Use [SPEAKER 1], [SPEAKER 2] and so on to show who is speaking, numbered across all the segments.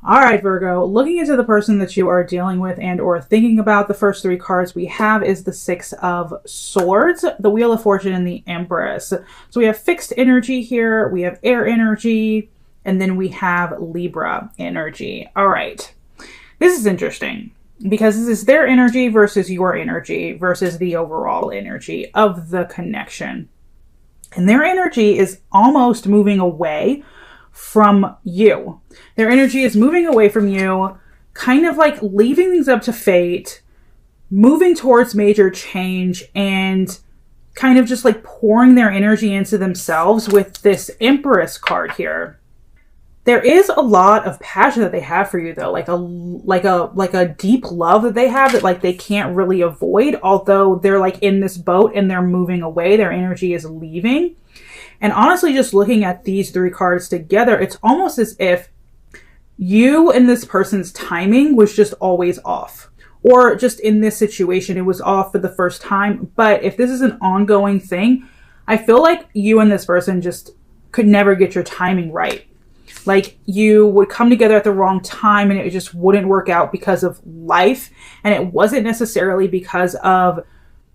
[SPEAKER 1] All right, Virgo, looking into the person that you are dealing with and or thinking about, the first three cards we have is the Six of Swords, the Wheel of Fortune, and the Empress. So we have fixed energy here, we have air energy, and then we have Libra energy. All right, this is interesting because this is their energy versus your energy versus the overall energy of the connection. And their energy is almost moving away from you. Their energy is moving away from you, kind of like leaving things up to fate, moving towards major change, and kind of just like pouring their energy into themselves with this Empress card here. There is a lot of passion that they have for you though, like a deep love that they have that like they can't really avoid, although they're like in this boat and they're moving away, their energy is leaving. And honestly, just looking at these three cards together, it's almost as if you and this person's timing was just always off. Or just in this situation, it was off for the first time. But if this is an ongoing thing, I feel like you and this person just could never get your timing right. Like you would come together at the wrong time and it just wouldn't work out because of life. And it wasn't necessarily because of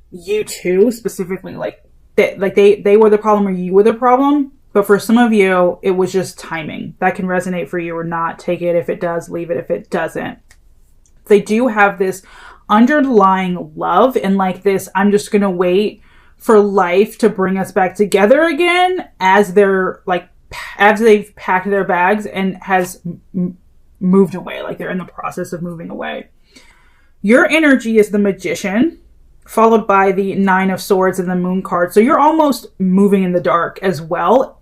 [SPEAKER 1] you two specifically, like they were the problem or you were the problem. But for some of you, it was just timing. That can resonate for you or not. Take it if it does, leave it if it doesn't. They do have this underlying love and like this, I'm just going to wait for life to bring us back together again as they're like, as they've packed their bags and has moved away. Like they're in the process of moving away. Your energy is the Magician, followed by the Nine of Swords and the Moon card. So you're almost moving in the dark as well.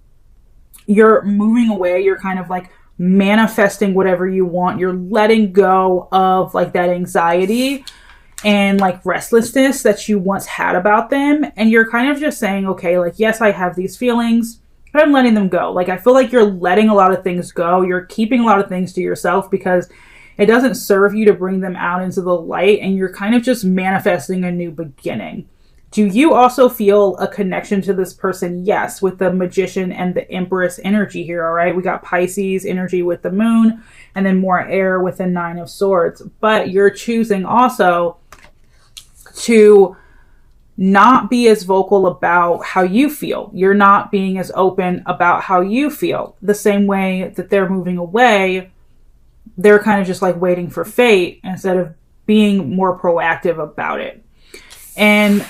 [SPEAKER 1] You're moving away. You're kind of like manifesting whatever you want. You're letting go of like that anxiety and like restlessness that you once had about them. And you're kind of just saying, okay, like, yes, I have these feelings, but I'm letting them go. Like, I feel like you're letting a lot of things go. You're keeping a lot of things to yourself because it doesn't serve you to bring them out into the light, and you're kind of just manifesting a new beginning. Do you also feel a connection to this person? Yes, with the Magician and the Empress energy here, all right? We got Pisces energy with the Moon, and then more air with the Nine of Swords. But you're choosing also to not be as vocal about how you feel. You're not being as open about how you feel. The same way that they're moving away, they're kind of just like waiting for fate instead of being more proactive about it. And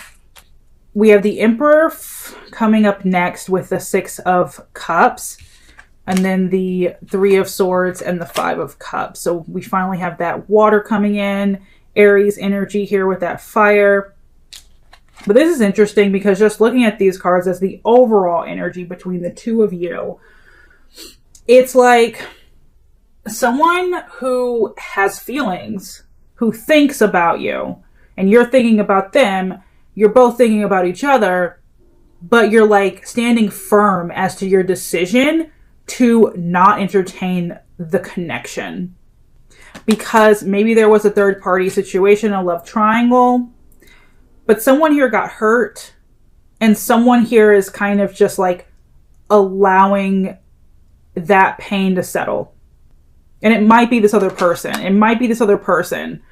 [SPEAKER 1] we have the Emperor coming up next with the Six of Cups, and then the Three of Swords and the Five of Cups. So we finally have that water coming in, Aries energy here with that fire. But this is interesting because just looking at these cards as the overall energy between the two of you, it's like someone who has feelings, who thinks about you, and you're thinking about them, you're both thinking about each other, but you're like standing firm as to your decision to not entertain the connection. Because maybe there was a third party situation, a love triangle, but someone here got hurt, and someone here is kind of just like allowing that pain to settle. And it might be this other person. It might be this other person.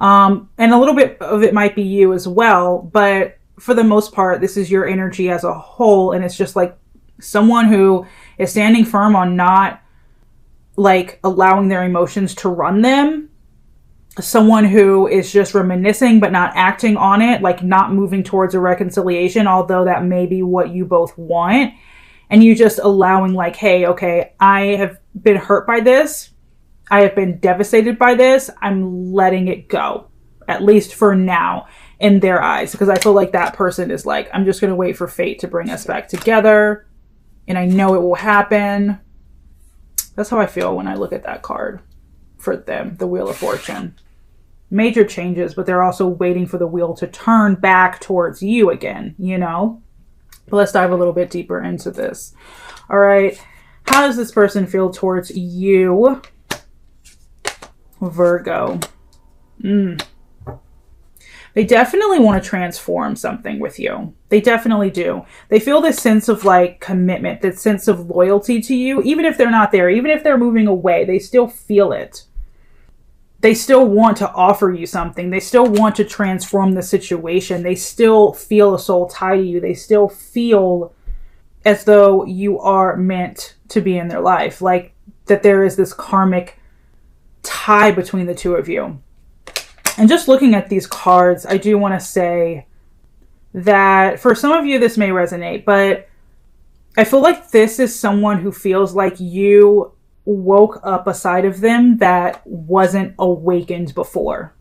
[SPEAKER 1] And a little bit of it might be you as well. But for the most part, this is your energy as a whole. And it's just like someone who is standing firm on not like allowing their emotions to run them. Someone who is just reminiscing but not acting on it. Like not moving towards a reconciliation, although that may be what you both want. And you just allowing like, hey, okay, I have been hurt by this. I have been devastated by this. I'm letting it go, at least for now, in their eyes. Because I feel like that person is like, I'm just going to wait for fate to bring us back together. And I know it will happen. That's how I feel when I look at that card for them, the Wheel of Fortune. Major changes, but they're also waiting for the wheel to turn back towards you again, you know? But let's dive a little bit deeper into this. All right. How does this person feel towards you, Virgo? They definitely want to transform something with you. They definitely do. They feel this sense of like commitment, this sense of loyalty to you. Even if they're not there, even if they're moving away, they still feel it. They still want to offer you something. They still want to transform the situation. They still feel a soul tie to you. They still feel as though you are meant to be in their life. Like that there is this karmic tie between the two of you. And just looking at these cards, I do want to say that for some of you, this may resonate, but I feel like this is someone who feels like you woke up a side of them that wasn't awakened before.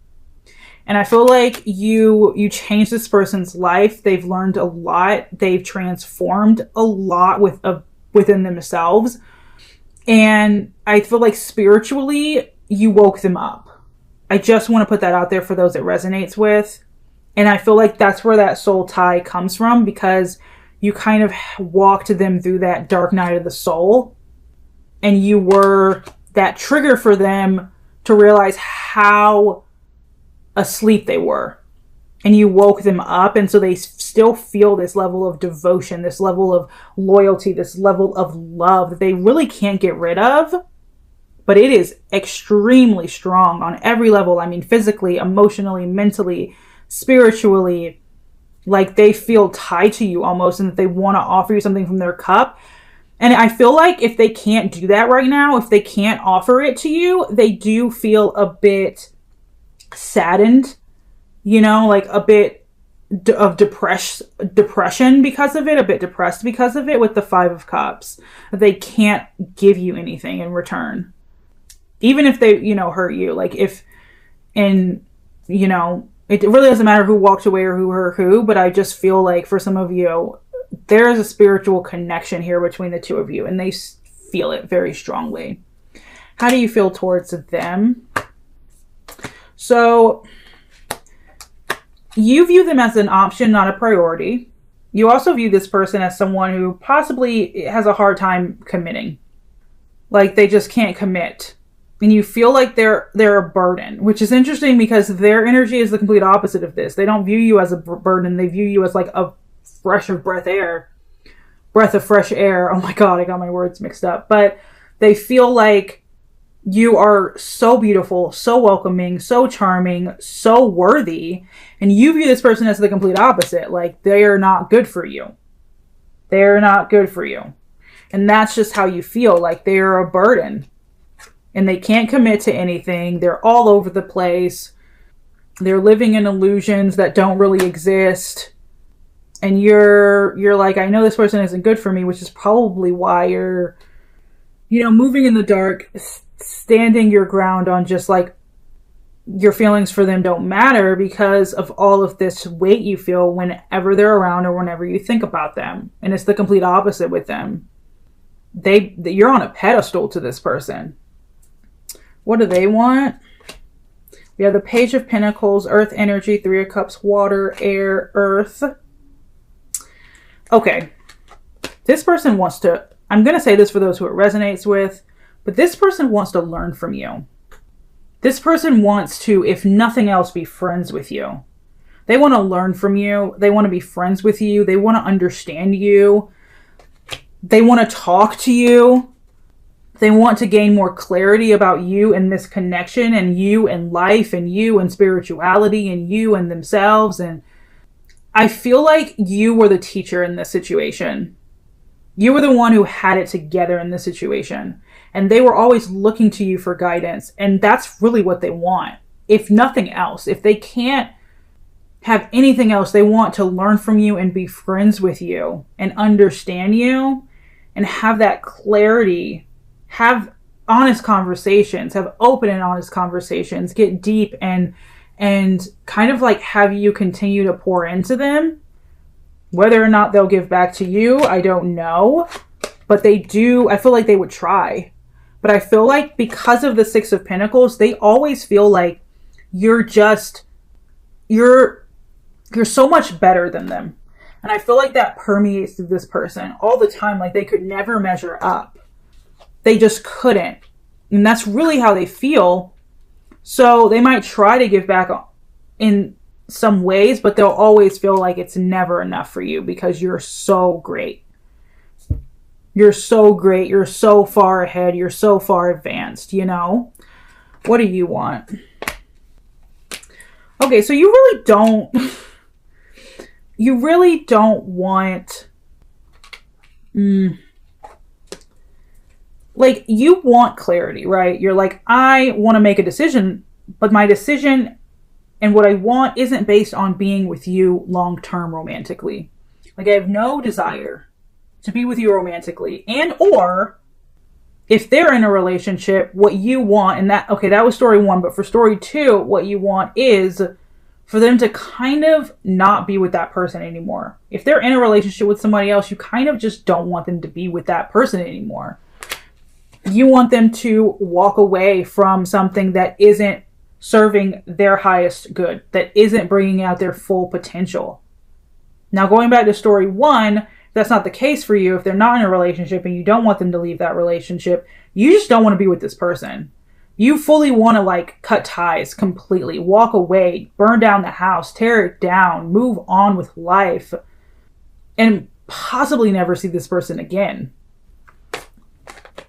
[SPEAKER 1] And I feel like you changed this person's life. They've learned a lot. They've transformed a lot within themselves. And I feel like spiritually, you woke them up. I just want to put that out there for those it resonates with. And I feel like that's where that soul tie comes from, because you kind of walked them through that dark night of the soul. And you were that trigger for them to realize how asleep they were. And you woke them up. And so they still feel this level of devotion, this level of loyalty, this level of love that they really can't get rid of. But it is extremely strong on every level. I mean, physically, emotionally, mentally, spiritually. Like they feel tied to you almost, and that they want to offer you something from their cup. And I feel like if they can't do that right now, if they can't offer it to you, they do feel a bit saddened, you know, like a bit of depression because of it, a bit depressed because of it, with the 5 of Cups. They can't give you anything in return. Even if they, you know, hurt you. Like if, and, you know, it really doesn't matter who walked away or who hurt who, but I just feel like for some of you, there is a spiritual connection here between the two of you, and they feel it very strongly. How do you feel towards them? So you view them as an option, not a priority. You also view this person as someone who possibly has a hard time committing. Like they just can't commit. And you feel like they're a burden, which is interesting because their energy is the complete opposite of this. They don't view you as a burden. They view you as like a breath of fresh air. Oh my God, I got my words mixed up. But they feel like you are so beautiful, so welcoming, so charming, so worthy. And you view this person as the complete opposite. Like they are not good for you. They're not good for you. And that's just how you feel. Like they're a burden. And they can't commit to anything. They're all over the place. They're living in illusions that don't really exist. And you're like, I know this person isn't good for me, which is probably why you're, you know, moving in the dark, standing your ground on just like your feelings for them don't matter because of all of this weight you feel whenever they're around or whenever you think about them. And it's the complete opposite with them. You're on a pedestal to this person. What do they want? We have the Page of Pentacles, Earth energy, 3 of Cups, water, air, earth. Okay. This person wants to, I'm going to say this for those who it resonates with, but this person wants to learn from you. This person wants to, if nothing else, be friends with you. They want to learn from you. They want to be friends with you. They want to understand you. They want to talk to you. They want to gain more clarity about you and this connection, and you and life, and you and spirituality, and you and themselves. And I feel like you were the teacher in this situation. You were the one who had it together in this situation. And they were always looking to you for guidance. And that's really what they want. If nothing else, if they can't have anything else, they want to learn from you and be friends with you and understand you and have that clarity. Have honest conversations, have open and honest conversations, get deep and kind of like have you continue to pour into them. Whether or not they'll give back to you, I don't know. But they do, I feel like they would try. But I feel like because of the 6 of Pentacles, they always feel like you're so much better than them. And I feel like that permeates through this person all the time. Like they could never measure up. They just couldn't. And that's really how they feel. So they might try to give back in some ways, but they'll always feel like it's never enough for you because you're so great. You're so great. You're so far ahead. You're so far advanced, you know? What do you want? Okay, so you really don't want, like, you want clarity, right? You're like, I want to make a decision, but my decision and what I want isn't based on being with you long-term romantically. Like, I have no desire to be with you romantically. And or if they're in a relationship, what you want, and that was story 1, but for story 2, what you want is for them to kind of not be with that person anymore. If they're in a relationship with somebody else, you kind of just don't want them to be with that person anymore. You want them to walk away from something that isn't serving their highest good, that isn't bringing out their full potential. Now, going back to story 1, if that's not the case for you, if they're not in a relationship and you don't want them to leave that relationship, you just don't want to be with this person. You fully want to, like, cut ties completely, walk away, burn down the house, tear it down, move on with life, and possibly never see this person again.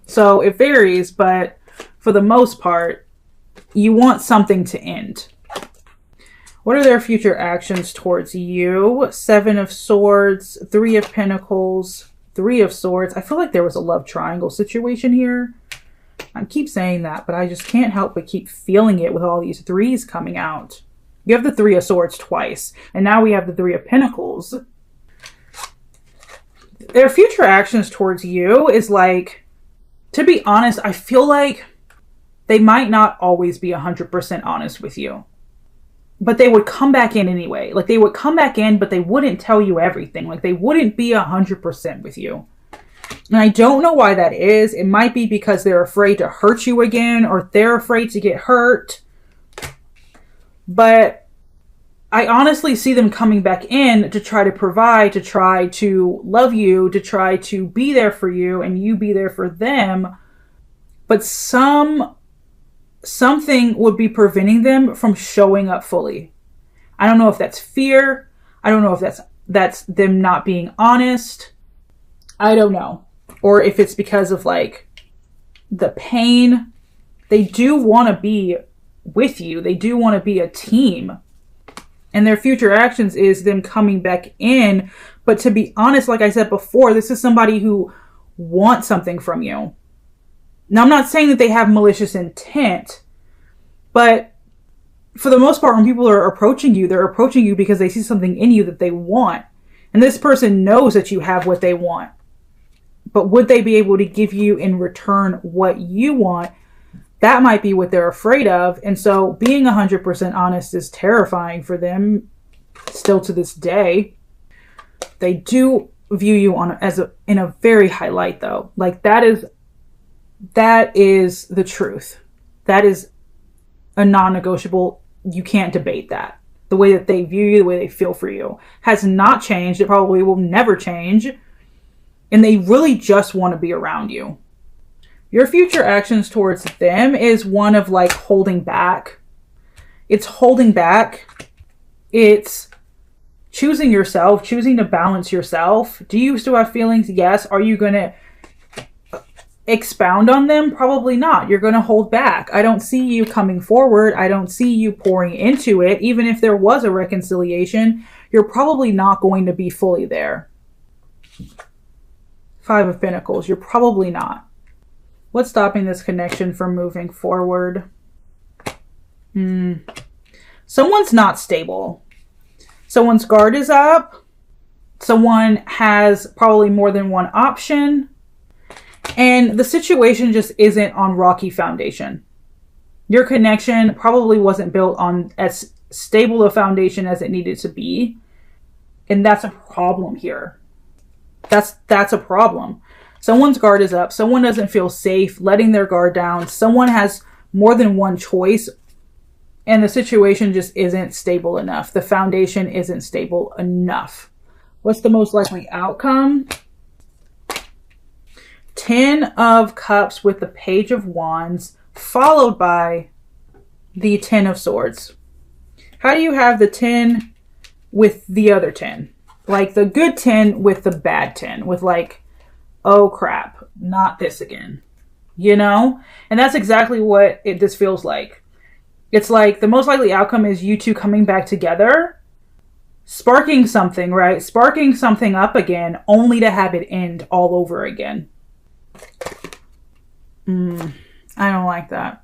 [SPEAKER 1] So it varies, but for the most part, you want something to end. What are their future actions towards you? 7 of Swords, 3 of Pentacles, 3 of Swords. I feel like there was a love triangle situation here. I keep saying that, but I just can't help but keep feeling it with all these 3s coming out. You have the 3 of Swords twice, and now we have the 3 of Pentacles. Their future actions towards you is like, to be honest, I feel like they might not always be 100% honest with you. But they would come back in anyway. Like, they would come back in, but they wouldn't tell you everything. Like, they wouldn't be 100% with you. And I don't know why that is. It might be because they're afraid to hurt you again, or they're afraid to get hurt. But I honestly see them coming back in to try to provide, to try to love you, to try to be there for you, and you be there for them. But something would be preventing them from showing up fully. I don't know if that's fear. I don't know if that's them not being honest. I don't know. Or if it's because of, like, the pain. They do want to be with you. They do want to be a team. And their future actions is them coming back in. But to be honest, like I said before, this is somebody who wants something from you. Now, I'm not saying that they have malicious intent, but for the most part, when people are approaching you, they're approaching you because they see something in you that they want. And this person knows that you have what they want. But would they be able to give you in return what you want? That might be what they're afraid of. And so being 100% honest is terrifying for them still to this day. They do view you in a very high light, though. Like, that is the truth. That is a non-negotiable. You can't debate that. The way that they view you, the way they feel for you has not changed. It probably will never change. And they really just want to be around you. Your future actions towards them is one of, like, holding back. It's holding back. It's choosing yourself, choosing to balance yourself. Do you still have feelings? Yes. Are you going to expound on them? Probably not. You're going to hold back. I don't see you coming forward. I don't see you pouring into it. Even if there was a reconciliation, you're probably not going to be fully there. 5 of Pentacles. You're probably not. What's stopping this connection from moving forward? Someone's not stable. Someone's guard is up. Someone has probably more than one option. And the situation just isn't on rocky foundation. Your connection probably wasn't built on as stable a foundation as it needed to be. And that's a problem here. That's a problem. Someone's guard is up. Someone doesn't feel safe letting their guard down. Someone has more than one choice. And the situation just isn't stable enough. The foundation isn't stable enough. What's the most likely outcome? 10 of Cups with the Page of Wands, followed by the 10 of Swords. How do you have the 10 with the other 10? Like the good 10 with the bad 10, with like, oh crap, not this again, you know? And that's exactly what this feels like. It's like the most likely outcome is you two coming back together, sparking something, right? Sparking something up again, only to have it end all over again. I don't like that.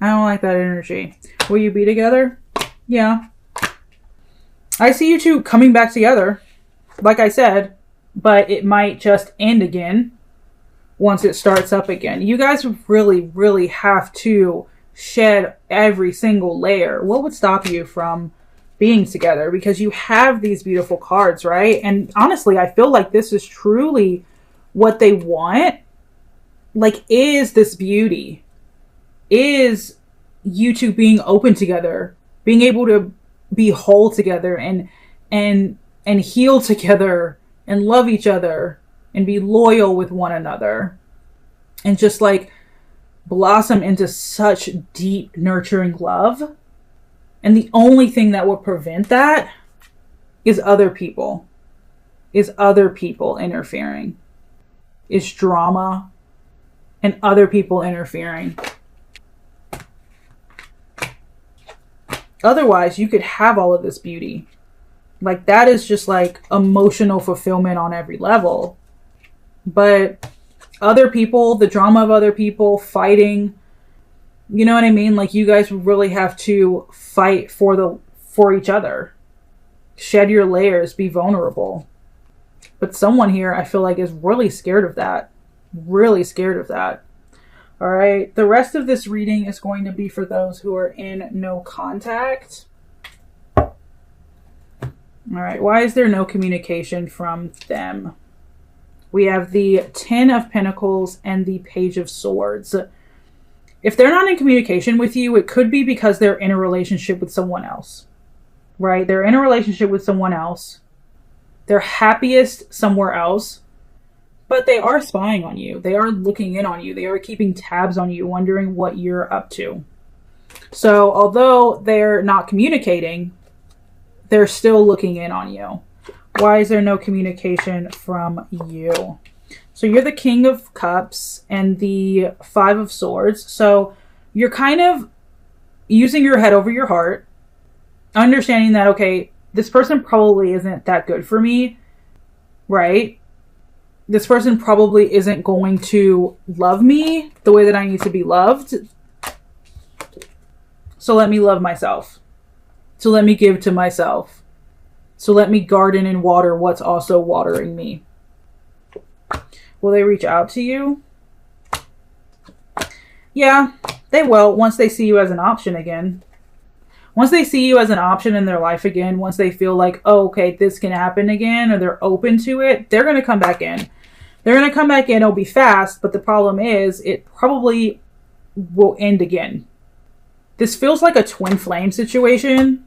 [SPEAKER 1] I don't like that energy. Will you be together? Yeah. I see you two coming back together, like I said, but it might just end again once it starts up again. You guys really, really have to shed every single layer. What would stop you from being together? Because you have these beautiful cards, right? And honestly, I feel like this is truly what they want. Like, is this beauty? Is you two being open together, being able to be whole together and heal together and love each other and be loyal with one another and just like blossom into such deep, nurturing love. And the only thing that would prevent that is other people interfering, is drama and other people interfering. Otherwise, you could have all of this beauty. Like, that is just like emotional fulfillment on every level. But other people, the drama of other people fighting, you know what I mean? Like, you guys really have to fight for each other. Shed your layers, be vulnerable. But someone here, I feel like, is really scared of that. Really scared of that. All right. The rest of this reading is going to be for those who are in no contact. All right. Why is there no communication from them? We have the 10 of Pentacles and the Page of Swords. If they're not in communication with you, it could be because they're in a relationship with someone else, right? They're in a relationship with someone else. They're happiest somewhere else. But they are spying on you. They are looking in on you. They are keeping tabs on you, wondering what you're up to. So although they're not communicating, they're still looking in on you. Why is there no communication from you? So you're the King of Cups and the 5 of Swords. So you're kind of using your head over your heart, understanding that, okay, this person probably isn't that good for me, right? This person probably isn't going to love me the way that I need to be loved. So let me love myself. So let me give to myself. So let me garden and water what's also watering me. Will they reach out to you? Yeah, they will once they see you as an option again. Once they see you as an option in their life again, once they feel like, oh, okay, this can happen again, or they're open to it, they're going to come back in. They're going to come back in. It'll be fast, but the problem is it probably will end again. This feels like a twin flame situation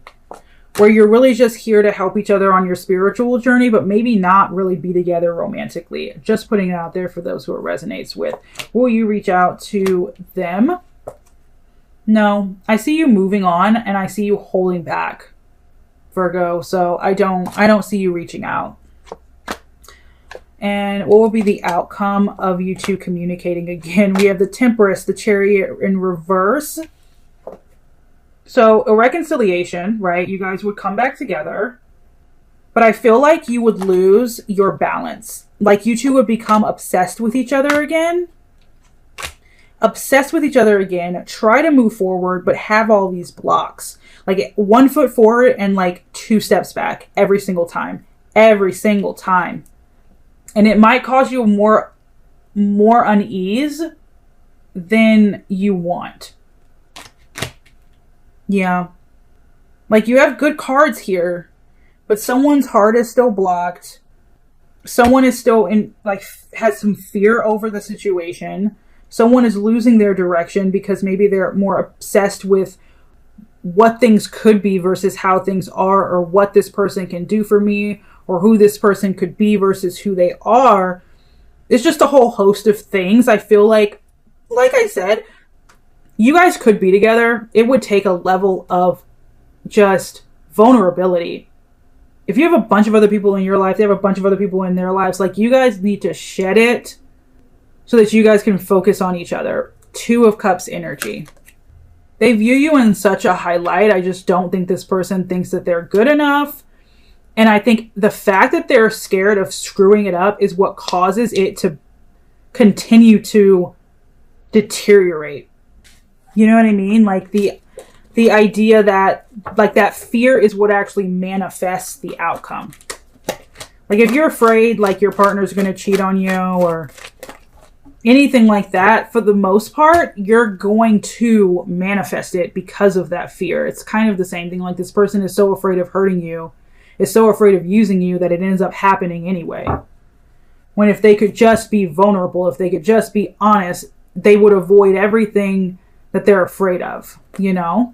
[SPEAKER 1] where you're really just here to help each other on your spiritual journey, but maybe not really be together romantically. Just putting it out there for those who it resonates with. Will you reach out to them? No, I see you moving on and I see you holding back, Virgo. So I don't see you reaching out. And what will be the outcome of you two communicating again? We have the Temperance, the Chariot in reverse. So a reconciliation, right? You guys would come back together, but I feel like you would lose your balance. Like you two would become obsessed with each other again. Obsessed with each other again, try to move forward, but have all these blocks. Like 1 foot forward and like 2 steps back every single time. Every single time. And it might cause you more unease than you want. Yeah. Like you have good cards here, but someone's heart is still blocked. Someone is still has some fear over the situation. Someone is losing their direction because maybe they're more obsessed with what things could be versus how things are, or what this person can do for me, or who this person could be versus who they are. It's just a whole host of things. I feel like I said, you guys could be together. It would take a level of just vulnerability. If you have a bunch of other people in your life, they have a bunch of other people in their lives, like, you guys need to shed it so that you guys can focus on each other. Two of Cups energy. They view you in such a high light. I just don't think this person thinks that they're good enough. And I think the fact that they're scared of screwing it up is what causes it to continue to deteriorate. You know what I mean? Like, the idea that, like, that fear is what actually manifests the outcome. Like, if you're afraid, like, your partner's going to cheat on you or anything like that, for the most part, you're going to manifest it because of that fear. It's kind of the same thing. Like, this person is so afraid of hurting you, is so afraid of using you, that it ends up happening anyway. When if they could just be vulnerable, if they could just be honest, they would avoid everything that they're afraid of, you know?